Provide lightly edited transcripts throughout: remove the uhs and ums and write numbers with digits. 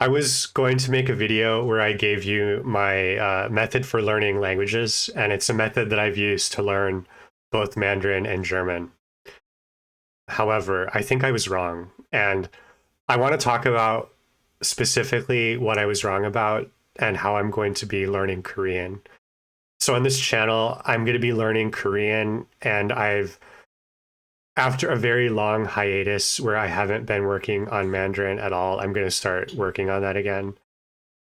I was going to make a video where I gave you my method for learning languages, and it's a method that I've used to learn both Mandarin and German. However, I think I was wrong, and I want to talk about specifically what I was wrong about and how I'm going to be learning Korean. So on this channel, I'm going to be learning Korean, and after a very long hiatus where I haven't been working on Mandarin at all, I'm going to start working on that again.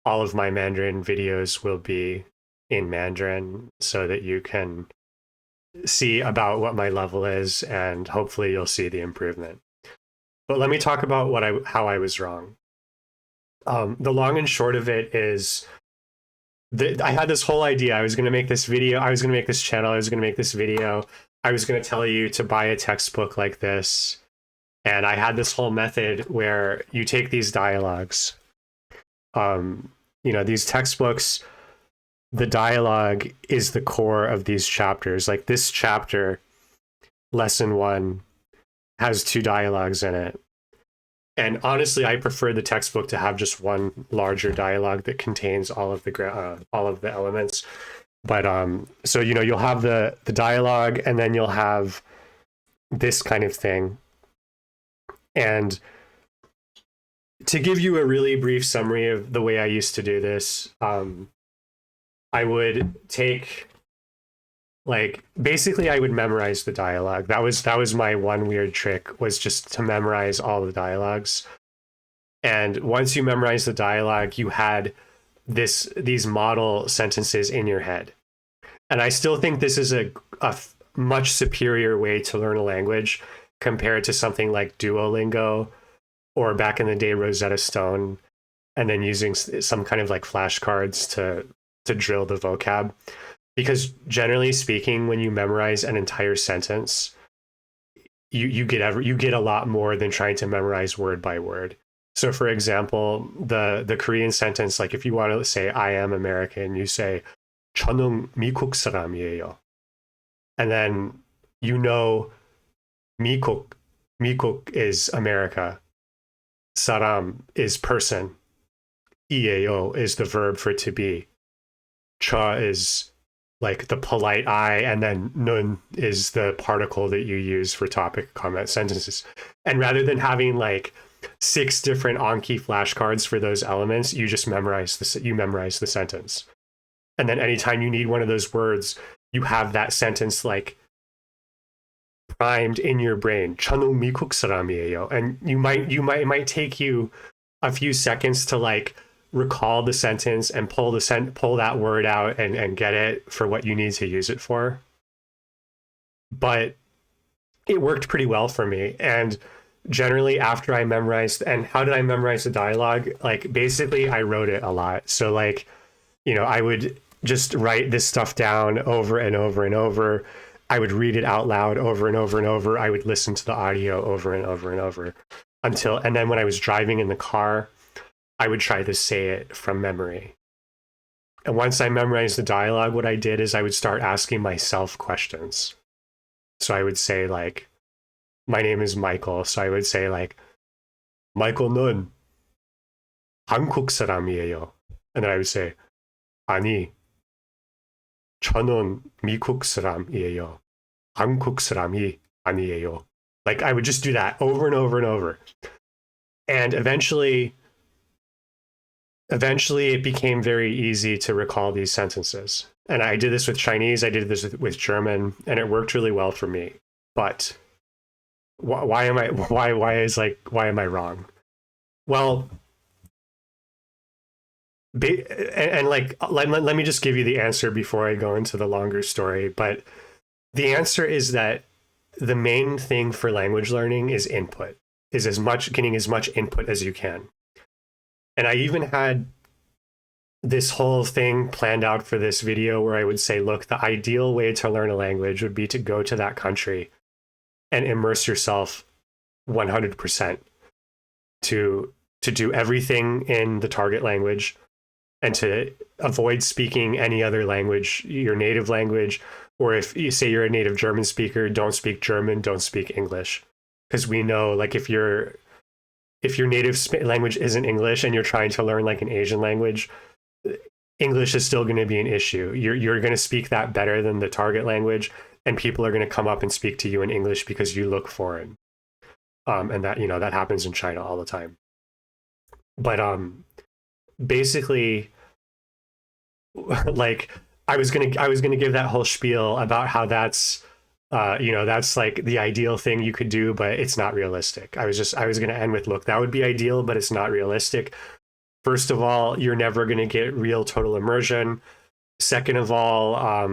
All of my Mandarin videos will be in Mandarin so that you can see about what my level is, and hopefully you'll see the improvement. But let me talk about how I was wrong. The long and short of it is that I had this whole idea. I was going to make this video. I was going to make this channel. I was going to make this video. I was going to tell you to buy a textbook like this. And I had this whole method where you take these dialogues. These textbooks, the dialogue is the core of these chapters. Like this chapter, lesson 1, has 2 dialogues in it. And honestly, I prefer the textbook to have just one larger dialogue that contains all of the elements. But so you'll have the dialogue, and then you'll have this kind of thing. And to give you a really brief summary of the way I used to do this, I would take, basically I would memorize the dialogue. That was my one weird trick, was just to memorize all the dialogues. And once you memorize the dialogue, you had these model sentences in your head. And I still think this is a much superior way to learn a language compared to something like Duolingo, or back in the day Rosetta Stone, and then using some kind of flashcards to drill the vocab. Because generally speaking, when you memorize an entire sentence, you get a lot more than trying to memorize word by word. So for example, the Korean sentence, if you want to say I am American, you say 저는 미국 사람이에요. And then 미국 is America. 사람 is person. 이에요 is the verb for to be. 저 is the polite I, and then nun is the particle that you use for topic comment sentences. And rather than having 6 different Anki flashcards for those elements, you just memorize the sentence. And then anytime you need one of those words, you have that sentence primed in your brain. 저는 미국 사람이에요. And it might take you a few seconds to recall the sentence and pull that word out and get it for what you need to use it for. But it worked pretty well for me. And generally after I memorized, and how did I memorize the dialogue? Basically I wrote it a lot. So I would just write this stuff down over and over and over. I would read it out loud over and over and over. I would listen to the audio over and over and over and then when I was driving in the car, I would try to say it from memory. And once I memorized the dialogue, what I did is I would start asking myself questions. So I would say my name is Michael. So I would say Michael는 한국 사람이에요. And then I would say 아니, 저는 미국 사람이에요. 한국 사람이 아니에요. I would just do that over and over and over. And eventually it became very easy to recall these sentences. And I did this with Chinese, I did this with German, and it worked really well for me. But why am I wrong? Well, let me just give you the answer before I go into the longer story. But the answer is that the main thing for language learning is input, is getting as much input as you can. And I even had this whole thing planned out for this video where I would say, look, the ideal way to learn a language would be to go to that country and immerse yourself 100%, to do everything in the target language, and to avoid speaking any other language, your native language. Or if you say you're a native German speaker, don't speak German, don't speak English. Because we know, if you're if your native language isn't English and you're trying to learn like an Asian language, English is still going to be an issue. You're going to speak that better than the target language, and people are going to come up and speak to you in English because you look foreign. And that, that happens in China all the time. But basically, like I was gonna give that whole spiel about how that's that's like the ideal thing you could do, but it's not realistic. I was gonna end with, look, that would be ideal, but it's not realistic. First of all, you're never gonna get real total immersion. Second of all,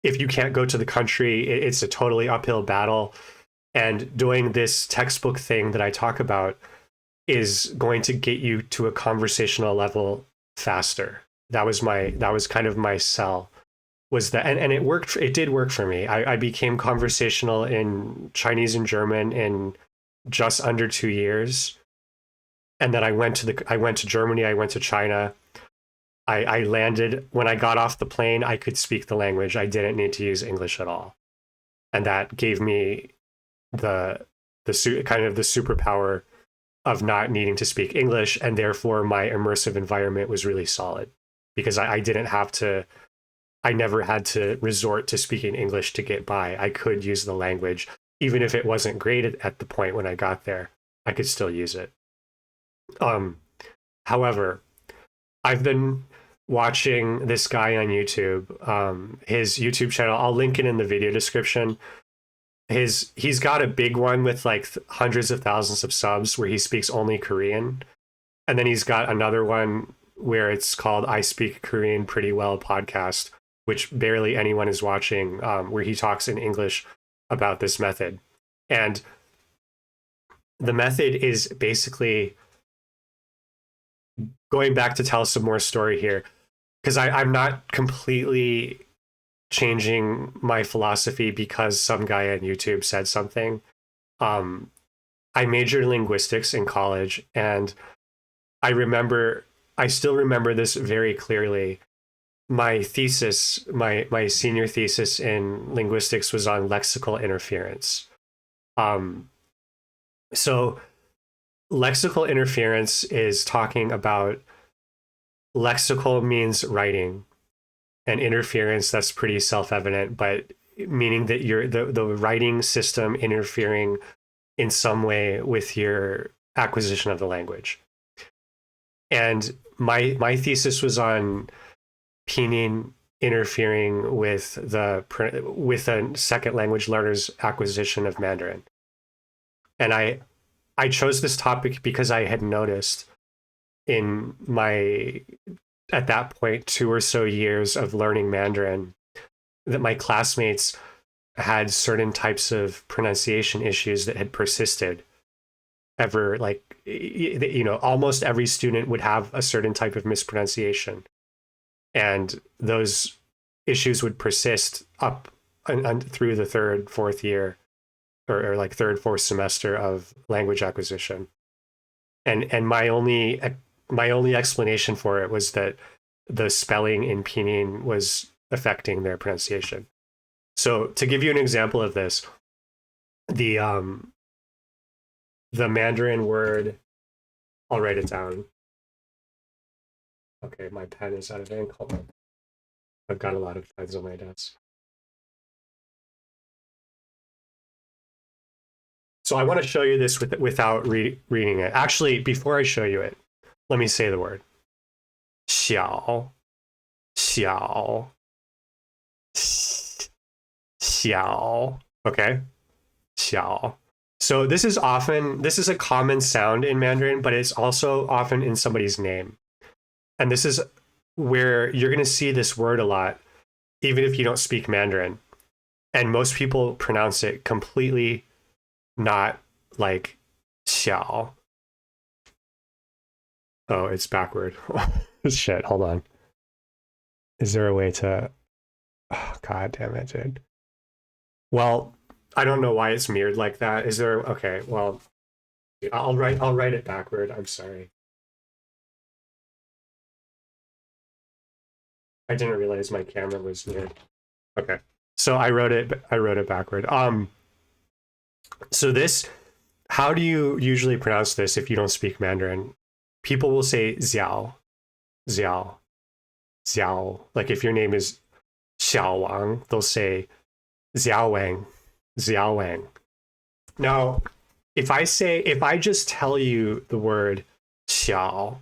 if you can't go to the country, it's a totally uphill battle. And doing this textbook thing that I talk about is going to get you to a conversational level faster. That was kind of my sell, was that, and it worked. It did work for me. I became conversational in Chinese and German in just under 2 years. And then I went to Germany, I went to China. I landed, when I got off the plane, I could speak the language. I didn't need to use English at all. And that gave me the kind of the superpower of not needing to speak English, and therefore my immersive environment was really solid because I didn't have to, I never had to resort to speaking English to get by. I could use the language, even if it wasn't great at the point when I got there, I could still use it. However, I've been watching this guy on YouTube, his YouTube channel. I'll link it in the video description. He's got a big one with like hundreds of thousands of subs where he speaks only Korean. And then he's got another one where it's called I Speak Korean Pretty Well podcast, which barely anyone is watching, where he talks in English about this method. And the method is basically, going back to tell some more story here, because I'm not completely changing my philosophy because some guy on YouTube said something. I majored in linguistics in college, and I still remember this very clearly. My thesis, my senior thesis in linguistics was on lexical interference. So lexical interference is talking about, lexical means writing, and interference, that's pretty self-evident, but meaning that you're the writing system interfering in some way with your acquisition of the language. And my thesis was on pinyin interfering with a second language learner's acquisition of Mandarin. And I chose this topic because I had noticed in my, at that point, 2 or so years of learning Mandarin, that my classmates had certain types of pronunciation issues that had persisted ever. Like, almost every student would have a certain type of mispronunciation, and those issues would persist up and through the 3rd, 4th year, or like 3rd, 4th semester of language acquisition. And my only explanation for it was that the spelling in pinyin was affecting their pronunciation. So to give you an example of this, the Mandarin word, I'll write it down. Okay, my pen is out of ink. Hold on. I've got a lot of pens on my desk. So I want to show you this without reading it. Actually, before I show you it, let me say the word. Xiao, xiao, xiao. Okay, xiao. So this is a common sound in Mandarin, but it's also often in somebody's name. And this is where you're going to see this word a lot, even if you don't speak Mandarin. And most people pronounce it completely not like xiao. Oh, it's backward. Shit, hold on. Is there a way to... Oh, God damn it, dude. Well, I don't know why it's mirrored like that. Is there... Okay, well, I'll write it backward. I'm sorry. I didn't realize my camera was mirrored. Okay. So I wrote it backward. So this, how do you usually pronounce this if you don't speak Mandarin? People will say Xiao, Xiao, Xiao. Like if your name is Xiao Wang, they'll say Xiao Wang, Xiao Wang. Now, if I just tell you the word Xiao,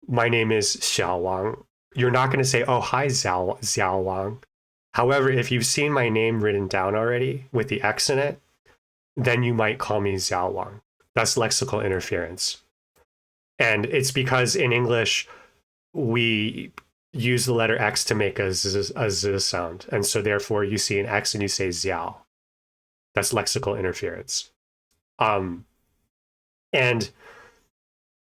my name is Xiao Wang, you're not going to say, oh, hi, Xiao Wang. However, if you've seen my name written down already with the X in it, then you might call me Xiao Wang. That's lexical interference. And it's because in English, we use the letter X to make a Z sound. And so therefore you see an X and you say Xiao. That's lexical interference. And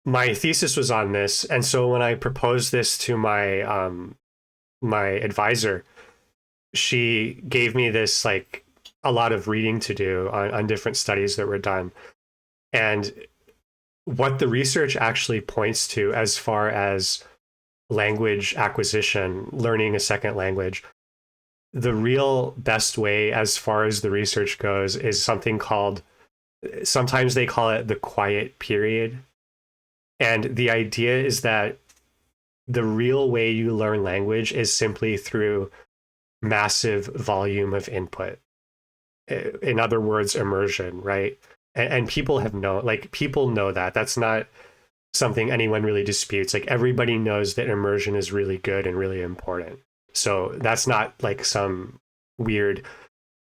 my thesis was on this. And so when I proposed this to my my advisor, she gave me this like a lot of reading to do on different studies that were done. And what the research actually points to as far as language acquisition, learning a second language, the real best way as far as the research goes is something called, sometimes they call it the quiet period. And the idea is that the real way you learn language is simply through massive volume of input. In other words, immersion, right? And people have known, like people know that. That's not something anyone really disputes. Like everybody knows that immersion is really good and really important. So that's not like some weird,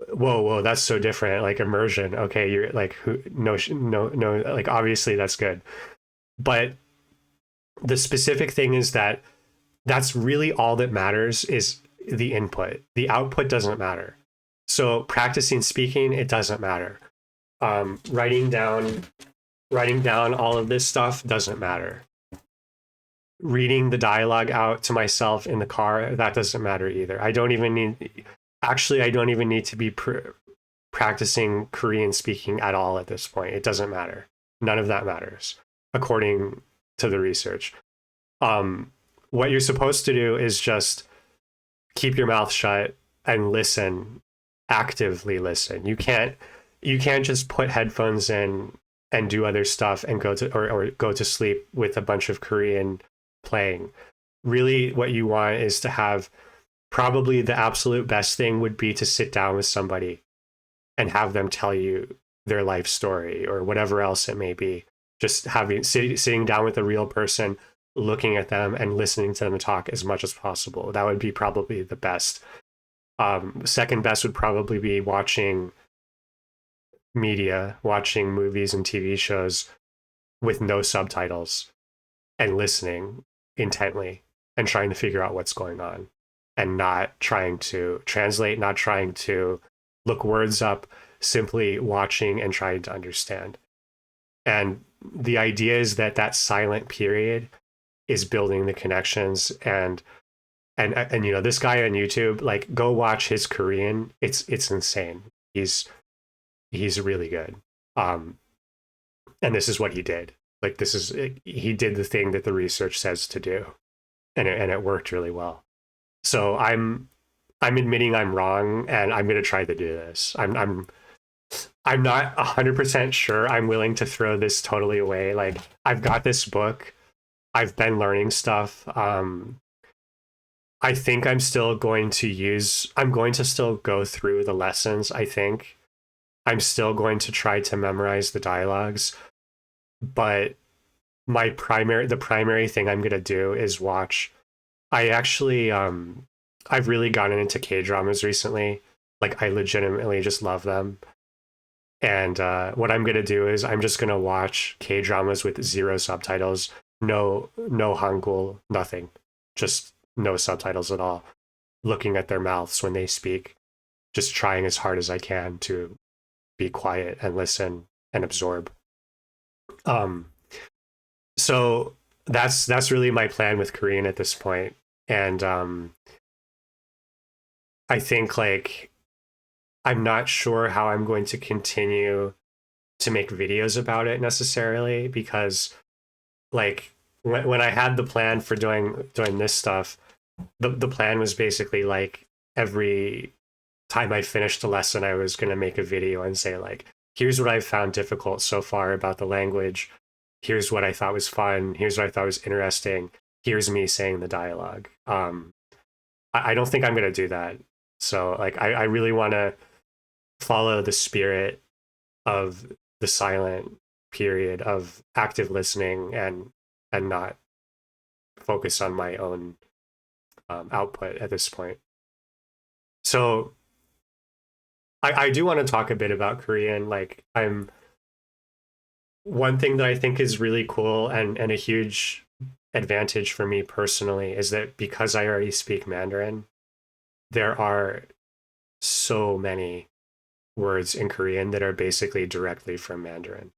whoa, that's so different. Like immersion, okay, you're like, no, like obviously that's good. But the specific thing is that that's really all that matters is the input. The output doesn't matter. So practicing speaking, it doesn't matter. Writing down all of this stuff doesn't matter. Reading the dialogue out to myself in the car, that doesn't matter either. I don't even need to be practicing Korean speaking at all at this point. It doesn't matter. None of that matters, according to the research. What you're supposed to do is just keep your mouth shut and listen, actively listen. You can't just put headphones in and do other stuff and go to or go to sleep with a bunch of Korean playing. Really, what you want is to have, probably the absolute best thing would be to sit down with somebody and have them tell you their life story or whatever else it may be. Just sitting down with a real person, looking at them and listening to them talk as much as possible. That would be probably the best. Second best would probably be watching media, watching movies and TV shows with no subtitles and listening intently and trying to figure out what's going on and not trying to translate, not trying to look words up, simply watching and trying to understand. And the idea is that that silent period is building the connections. And you know, this guy on YouTube, like go watch his Korean. It's insane. He's really good. And this is what he did. Like he did the thing that the research says to do, and it worked really well. So I'm admitting I'm wrong, and I'm going to try to do this. I'm not 100% sure I'm willing to throw this totally away. Like I've got this book. I've been learning stuff. I think I'm going to still go through the lessons. I think I'm still going to try to memorize the dialogues, but the primary thing I'm going to do is watch. I've really gotten into K-dramas recently. Like I legitimately just love them. And what I'm going to do is I'm just going to watch K-dramas with zero subtitles, no Hangul, nothing, just no subtitles at all, looking at their mouths when they speak, just trying as hard as I can to be quiet and listen and absorb. So that's really my plan with Korean at this point. And I think like I'm not sure how I'm going to continue to make videos about it necessarily, because like when I had the plan for doing this stuff, the plan was basically like every time I finished a lesson, I was going to make a video and say like, here's what I've found difficult so far about the language. Here's what I thought was fun. Here's what I thought was interesting. Here's me saying the dialogue. I don't think I'm going to do that. So like, I really want to follow the spirit of the silent period of active listening and not focus on my own output at this point. So I do want to talk a bit about Korean. Like one thing that I think is really cool and a huge advantage for me personally is that because I already speak Mandarin, there are so many words in Korean that are basically directly from Mandarin.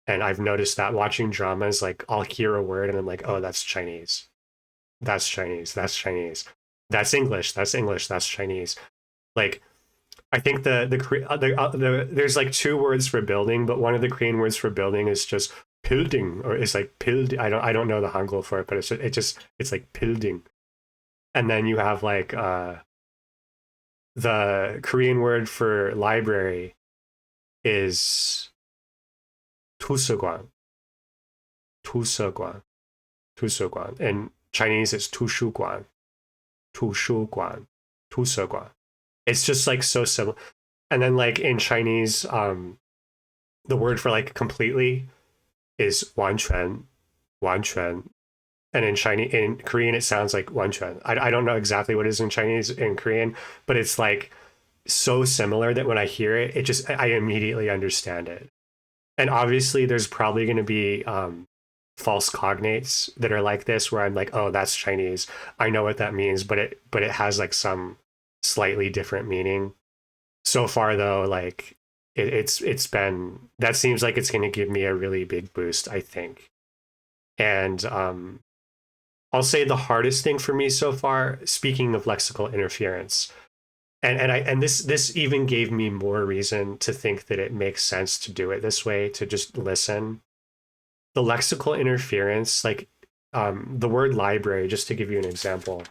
And I've noticed that watching dramas, like I'll hear a word and I'm like, oh, that's Chinese. That's Chinese. That's Chinese. That's English. That's English. That's Chinese. Like, I think there's like two words for building, but one of the Korean words for building is just building, or it's like build. I don't know the Hangul for it, but it's like building. And then you have like the Korean word for library is 투서관, 투서관, 투서관. In Chinese, it's 图书馆, 图书馆, 图书馆. It's just like so simple. And then like in Chinese, the word for like completely is 完全, 完全. And in Korean, it sounds like 完全. I don't know exactly what it is in Chinese, in Korean, but it's like so similar that when I hear it, I immediately understand it. And obviously there's probably going to be false cognates that are like this, where I'm like, oh, that's Chinese. I know what that means, but it has like some slightly different meaning. So far though, like it's been, that seems like it's going to give me a really big boost, I think. And I'll say the hardest thing for me so far, speaking of lexical interference, and this even gave me more reason to think that it makes sense to do it this way, to just listen. The lexical interference, like the word library, just to give you an example,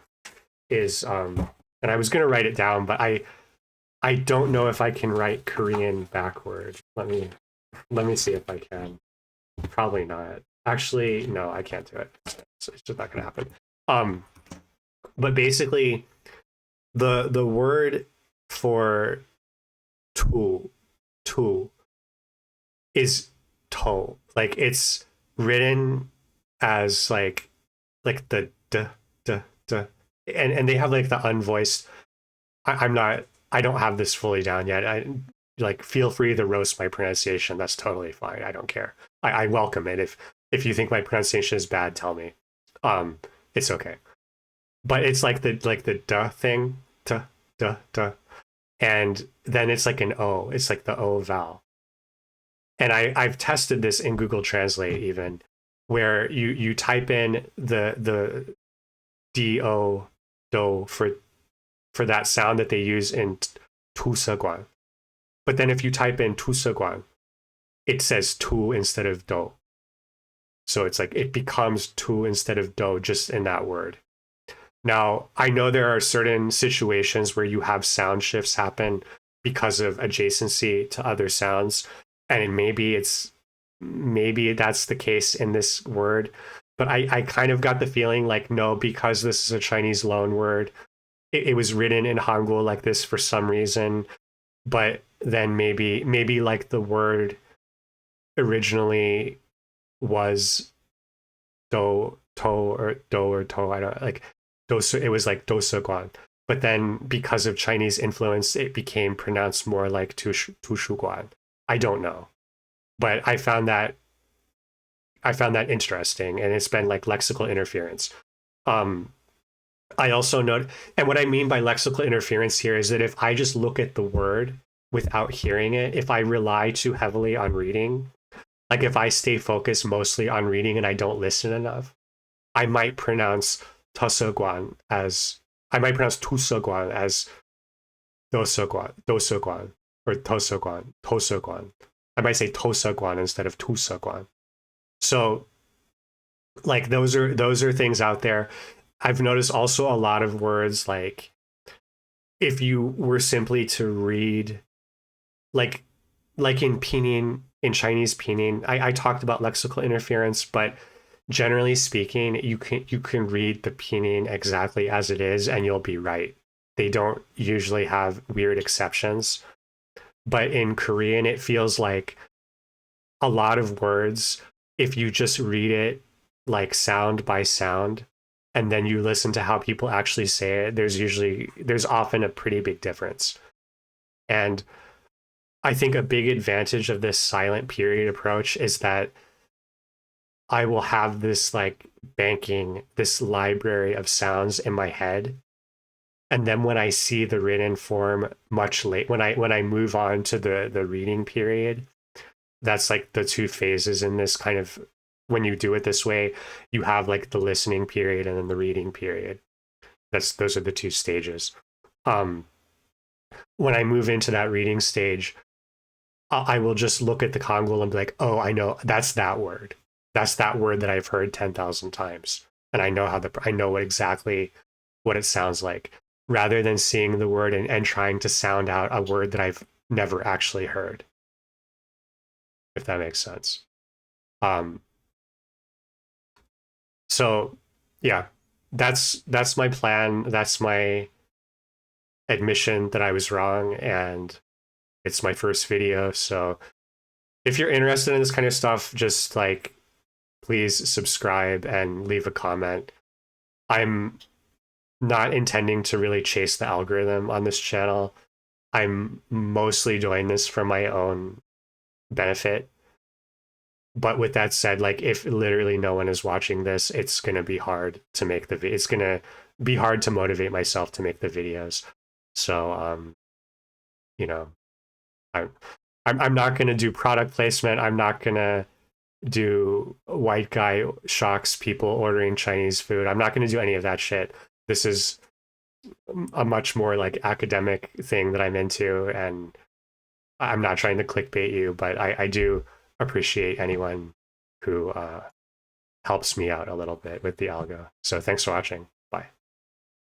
is and I was going to write it down, but I don't know if I can write Korean backward. Let me see if I can. Probably not. Actually, no, I can't do it. So it's just not going to happen. But basically, the word for tool is toe. Like it's written as like the d, and they have like the unvoiced. I don't have this fully down yet. I like, feel free to roast my pronunciation. That's totally fine. I don't care. I welcome it. If you think my pronunciation is bad, tell me. It's okay. But it's like the duh thing, duh, and then it's like an O. It's like the O vowel. And I've tested this in Google Translate even, where you type in the do for that sound that they use in 투서관. But then if you type in 투서관, it says tu instead of do. So it's like it becomes tu instead of do just in that word. Now, I know there are certain situations where you have sound shifts happen because of adjacency to other sounds, and maybe that's the case in this word. But I kind of got the feeling like, no, because this is a Chinese loan word, it was written in Hangul like this for some reason. But then maybe like the word originally was do, to, or do, or to, I don't like, it was like doseguan. But then because of Chinese influence, it became pronounced more like tushuguan. I don't know. But I found that interesting, and it's been like lexical interference. I also note, and what I mean by lexical interference here is that if I just look at the word without hearing it, if I rely too heavily on reading, like if I stay focused mostly on reading and I don't listen enough, I might pronounce toseguan as tuseguan as doseguan, or toseguan. I might say toseguan instead of tuseguan. So like those are things out there. I've noticed also a lot of words, like if you were simply to read, like like in pinyin, in Chinese pinyin, I talked about lexical interference, but generally speaking, you can read the pinyin exactly as it is, and you'll be right. They don't usually have weird exceptions. But in Korean, it feels like a lot of words, if you just read it like sound by sound, and then you listen to how people actually say it, there's often a pretty big difference. And I think a big advantage of this silent period approach is that I will have this like banking, this library of sounds in my head. And then when I see the written form much late, when I move on to the reading period, that's like the two phases in this kind of, when you do it this way, you have like the listening period and then the reading period. Those are the two stages. Um, when I move into that reading stage, I will just look at the Kongol and be like, oh, I know that's that word. That's that word that I've heard 10,000 times. And I know what exactly what it sounds like, rather than seeing the word and trying to sound out a word that I've never actually heard, if that makes sense. Um, so yeah, that's my plan. That's my admission that I was wrong, and it's my first video. So if you're interested in this kind of stuff, just like please subscribe and leave a comment. I'm not intending to really chase the algorithm on this channel. I'm mostly doing this for my own benefit. But with that said, like if literally no one is watching this, it's going to be hard to make it's going to be hard to motivate myself to make the videos. So you know, I'm I'm not going to do product placement. I'm not going to do white guy shocks people ordering Chinese food. I'm not going to do any of that shit. This is a much more like academic thing that I'm into, and I'm not trying to clickbait you, but I do appreciate anyone who helps me out a little bit with the algo. So thanks for watching.